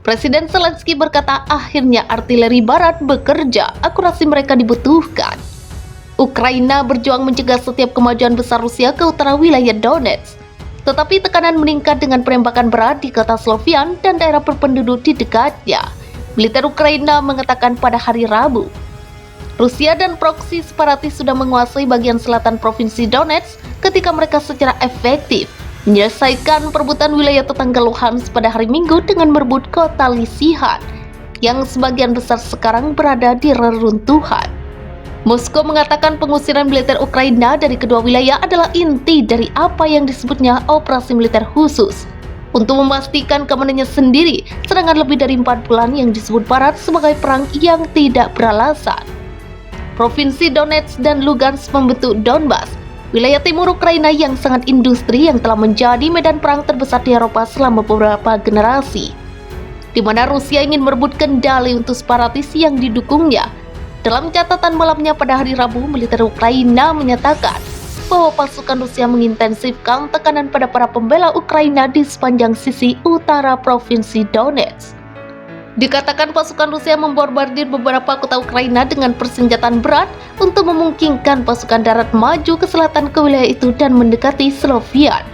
Presiden Zelensky berkata akhirnya artileri barat bekerja, akurasi mereka dibutuhkan. Ukraina berjuang mencegah setiap kemajuan besar Rusia ke utara wilayah Donetsk. Tetapi tekanan meningkat dengan penembakan berat di kota Sloviansk dan daerah berpenduduk di dekatnya. Militer Ukraina mengatakan pada hari Rabu, Rusia dan proksi separatis sudah menguasai bagian selatan provinsi Donetsk ketika mereka secara efektif menyelesaikan perebutan wilayah tetangga Luhansk pada hari Minggu dengan merebut kota Lysychansk yang sebagian besar sekarang berada di reruntuhan. Moskow mengatakan pengusiran militer Ukraina dari kedua wilayah adalah inti dari apa yang disebutnya operasi militer khusus untuk memastikan keamanannya sendiri, sedangkan lebih dari 4 bulan yang disebut Barat sebagai perang yang tidak beralasan. Provinsi Donetsk dan Lugansk membentuk Donbas, wilayah timur Ukraina yang sangat industri yang telah menjadi medan perang terbesar di Eropa selama beberapa generasi, di mana Rusia ingin merebut kendali untuk separatis yang didukungnya. Dalam catatan malamnya pada hari Rabu, militer Ukraina menyatakan bahwa pasukan Rusia mengintensifkan tekanan pada para pembela Ukraina di sepanjang sisi utara provinsi Donetsk. Dikatakan pasukan Rusia membombardir beberapa kota Ukraina dengan persenjataan berat untuk memungkinkan pasukan darat maju ke selatan ke wilayah itu dan mendekati Sloviansk.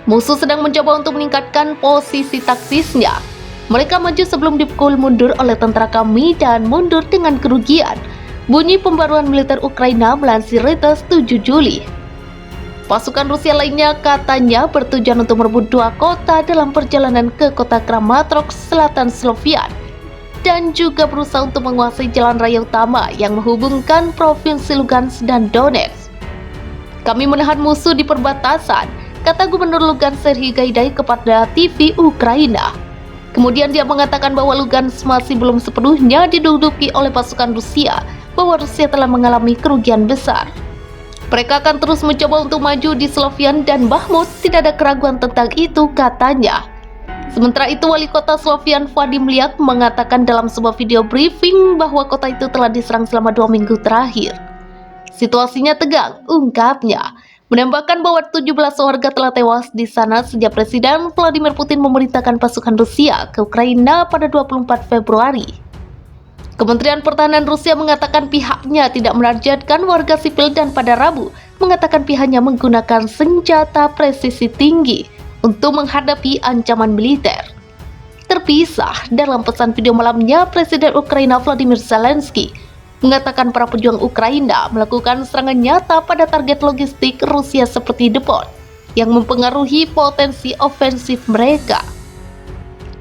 Musuh sedang mencoba untuk meningkatkan posisi taktisnya. Mereka maju sebelum dipukul mundur oleh tentara kami dan mundur dengan kerugian. Bunyi pembaruan militer Ukraina melansir Reuters 7 Juli. Pasukan Rusia lainnya katanya bertujuan untuk merebut 2 kota dalam perjalanan ke kota Kramatorsk selatan Sloviansk dan juga berusaha untuk menguasai jalan raya utama yang menghubungkan provinsi Lugansk dan Donetsk. Kami menahan musuh di perbatasan, kata Gubernur Lugansk Serhiy Gaidai kepada TV Ukraina. Kemudian dia mengatakan bahwa Lugansk masih belum sepenuhnya diduduki oleh pasukan Rusia, bahwa Rusia telah mengalami kerugian besar. Mereka akan terus mencoba untuk maju di Sloviansk dan Bakhmut, tidak ada keraguan tentang itu, katanya. Sementara itu, wali kota Sloviansk Vadim Liak mengatakan dalam sebuah video briefing bahwa kota itu telah diserang selama 2 minggu terakhir. Situasinya tegang, ungkapnya, menambahkan bahwa 17 warga telah tewas di sana sejak Presiden Vladimir Putin memerintahkan pasukan Rusia ke Ukraina pada 24 Februari. Kementerian Pertahanan Rusia mengatakan pihaknya tidak menargetkan warga sipil dan pada Rabu mengatakan pihaknya menggunakan senjata presisi tinggi untuk menghadapi ancaman militer. Terpisah dalam pesan video malamnya, Presiden Ukraina Volodymyr Zelensky mengatakan para pejuang Ukraina melakukan serangan nyata pada target logistik Rusia seperti Depot yang mempengaruhi potensi ofensif mereka.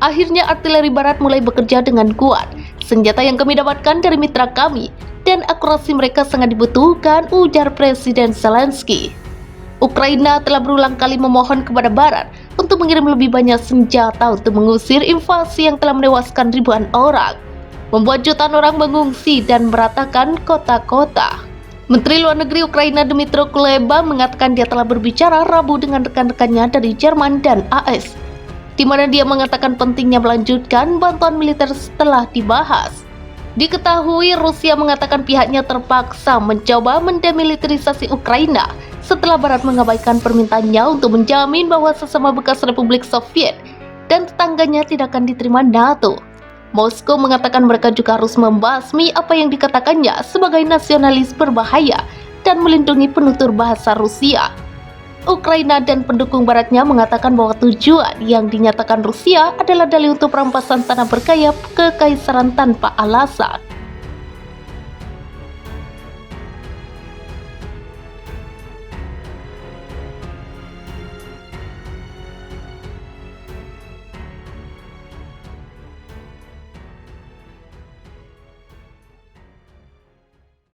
Akhirnya artileri barat mulai bekerja dengan kuat. Senjata yang kami dapatkan dari mitra kami dan akurasi mereka sangat dibutuhkan, ujar Presiden Zelensky. Ukraina telah berulang kali memohon kepada Barat untuk mengirim lebih banyak senjata untuk mengusir invasi yang telah menewaskan ribuan orang, membuat jutaan orang mengungsi dan meratakan kota-kota. Menteri Luar Negeri Ukraina Dmytro Kuleba mengatakan dia telah berbicara Rabu dengan rekan-rekannya dari Jerman dan AS, di mana dia mengatakan pentingnya melanjutkan bantuan militer setelah dibahas. Diketahui Rusia mengatakan pihaknya terpaksa mencoba mendemilitarisasi Ukraina setelah Barat mengabaikan permintaannya untuk menjamin bahwa sesama bekas Republik Soviet dan tetangganya tidak akan diterima NATO. Moskow mengatakan mereka juga harus membasmi apa yang dikatakannya sebagai nasionalis berbahaya dan melindungi penutur bahasa Rusia. Ukraina dan pendukung baratnya mengatakan bahwa tujuan yang dinyatakan Rusia adalah dalih untuk perampasan tanah berkaya kekaisaran tanpa alasan.